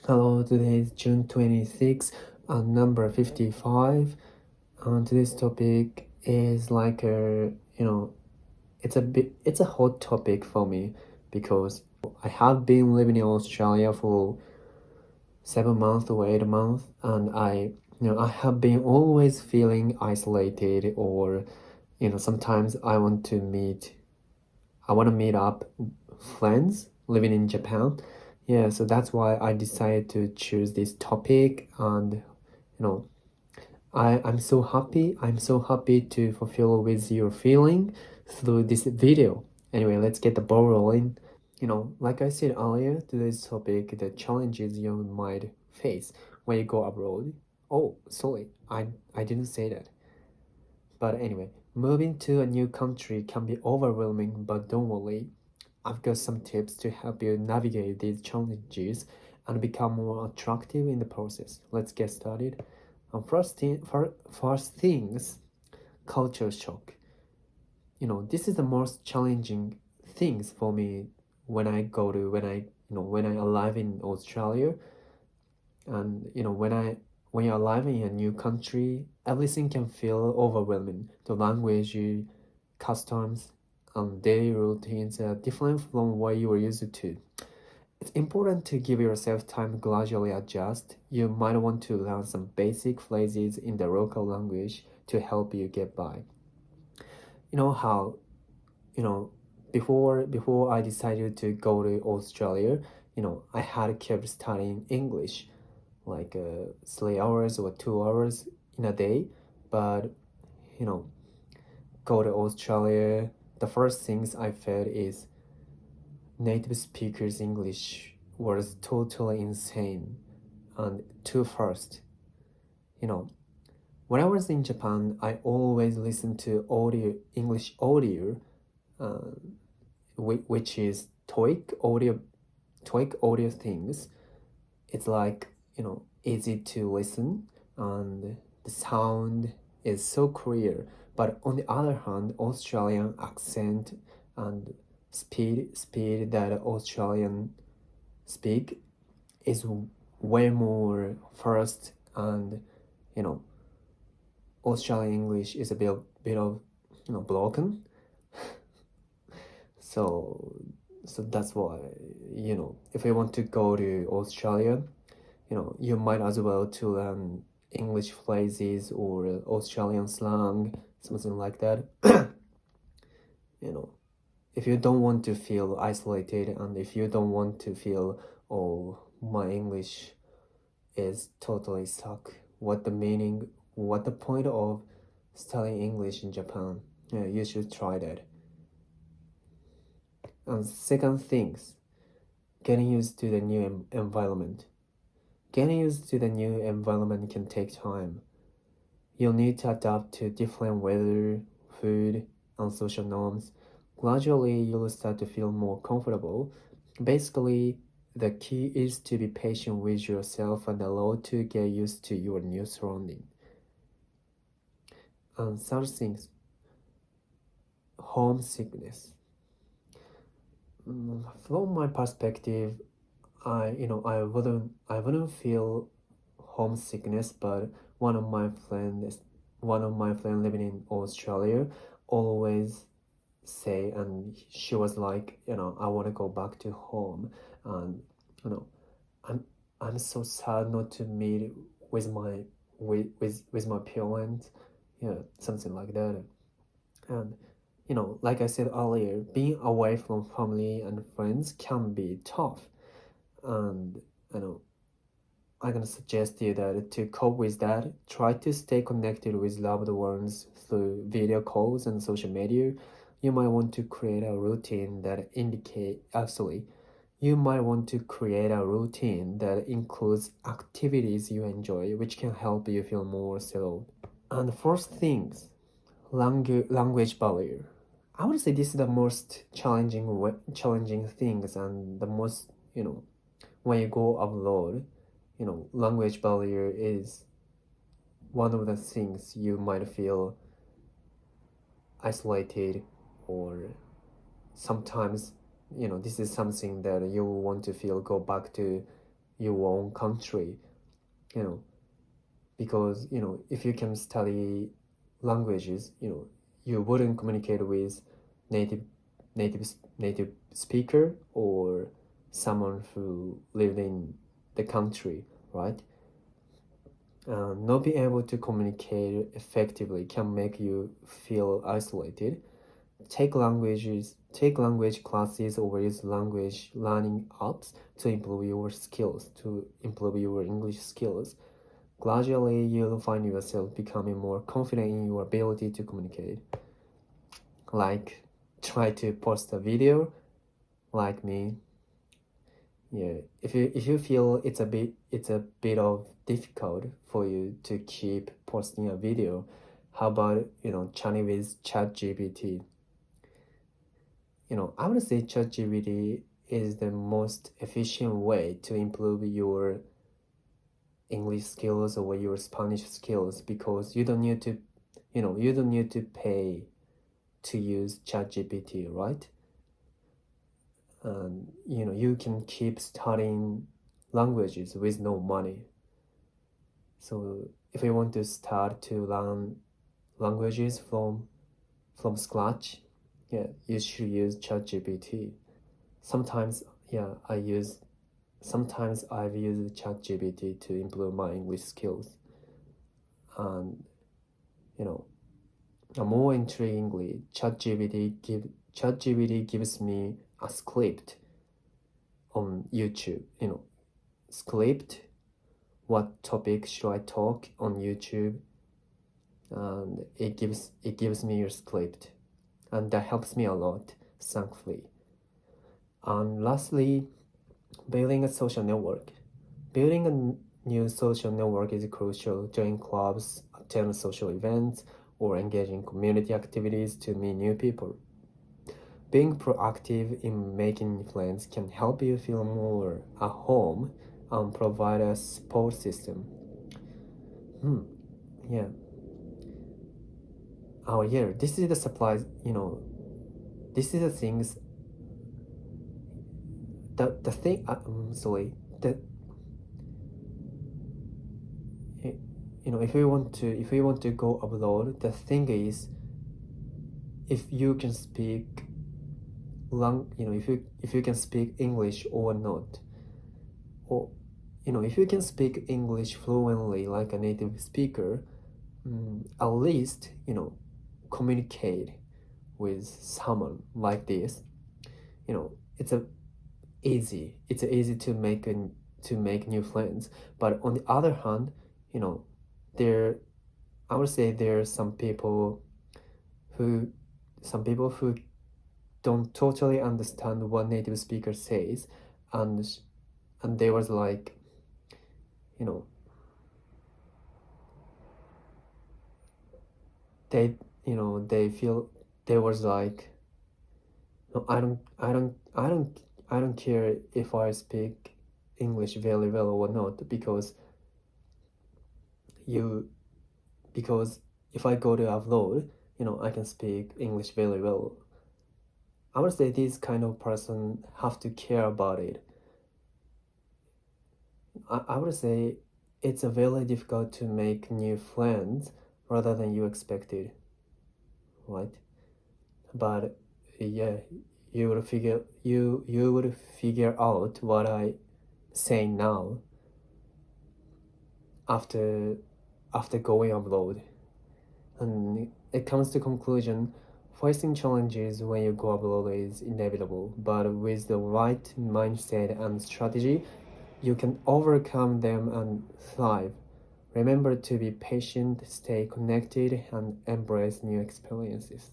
Hello, today is June 26th, number 55. Today's topic is like it's a hot topic for me because I have been living in Australia for 7 months or 8 months, and I have been always feeling isolated, or sometimes I want to meet up friends living in Japan. Yeah, so that's why I decided to choose this topic, and know, I'm so happy. I'm so happy to fulfill with your feeling through this video. Anyway, let's get the ball rolling. Like I said earlier, today's topic, the challenges you might face when you go abroad. Oh, sorry, I didn't say that. But anyway, moving to a new country can be overwhelming, but don't worry. I've got some tips to help you navigate these challenges and become more attractive in the process. Let's get started. First things, culture shock. This is the most challenging things for me when I arrive in Australia, and when you're arriving in a new country, everything can feel overwhelming. The language, customs, and daily routines are different from what you were used to. It's important to give yourself time to gradually adjust. You might want to learn some basic phrases in the local language to help you get by. You know how, you know, before I decided to go to Australia, I had kept studying English like 3 hours or 2 hours in a day. But, you know, go to Australia, the first things I felt is native speakers English was totally insane and too fast. You know, when I was in Japan, I always listened to English audio, uh, which is TOEIC audio things. It's like, easy to listen, and the sound is so clear. But on the other hand, Australian accent and speed that Australian speak is way more fast, and you know Australian English is a bit of broken. so so that's why, if you want to go to Australia, you might as well to learn English phrases or Australian slang, something like that. you know if you don't want to feel isolated, and if you don't want to feel, oh, my English is totally stuck, what the point of studying English in Japan, you should try that. And second things, getting used to the new environment. Getting used to the new environment can take time. You'll need to adapt to different weather, food, and social norms. Gradually, you'll start to feel more comfortable. Basically, the key is to be patient with yourself and allow to get used to your new surrounding. And third things, homesickness. From my perspective, I wouldn't feel homesickness, but one of my friend living in Australia always say, and she was like, I want to go back to home, and you know I'm I'm so sad not to meet with my parents, something like that. And like I said earlier, being away from family and friends can be tough. And you know I'm gonna suggest you that to cope with that, try to stay connected with loved ones through video calls and social media. You might want to create a routine that indicate absolutely. You might want to create a routine that includes activities you enjoy, which can help you feel more settled. And the first things, language barrier. I would say this is the most challenging things, and the most, when you go abroad, language barrier is one of the things you might feel isolated, or sometimes, this is something that you want to feel go back to your own country, you know, because, you know, if you can study languages, you know, you wouldn't communicate with native native speaker or someone who lived in the country, right? Not being able to communicate effectively can make you feel isolated. Take language classes or use language learning apps to improve your skills, to improve your English skills. Gradually, you'll find yourself becoming more confident in your ability to communicate. Like, try to post a video, like me. Yeah, if you feel it's a bit of difficult for you to keep posting a video, how about, you know, chatting with ChatGPT? You know, I would say ChatGPT is the most efficient way to improve your English skills or your Spanish skills, because you don't need to, you know, you don't need to pay to use ChatGPT, right? You know, you can keep studying languages with no money. So if you want to start to learn languages from scratch, yeah, you should use ChatGPT. Sometimes, yeah, sometimes I've used ChatGPT to improve my English skills. And, you know, more intriguingly, ChatGPT gives me a script on YouTube. You know, script, what topic should I talk on YouTube, and it gives me your script, and that helps me a lot, thankfully. And lastly, building a social network. Building a new social network is crucial. Join clubs, attend social events, or engage in community activities to meet new people. Being proactive in making friends can help you feel more at home and provide a support system. Yeah. Oh yeah, this is the supplies, you know, this is the things, the thing, sorry, you know, if we want to go abroad, the thing is, if you can speak you know, if you can speak English or not, or, you know, if you can speak English fluently like a native speaker, at least, you know, communicate with someone like this. You know, it's easy to make new friends. But on the other hand, you know, I would say there are some people who don't totally understand what native speaker says, and they was like, you know, they feel, they was like, no, I don't care if I speak English very well or not, because if I go to abroad, you know, I can speak English very well. I would say this kind of person have to care about it. I would say it's very difficult to make new friends rather than you expected, right? But yeah, you would figure out what I say now after going abroad. And it comes to conclusion, facing challenges when you go abroad is inevitable, but with the right mindset and strategy, you can overcome them and thrive. Remember to be patient, stay connected, and embrace new experiences.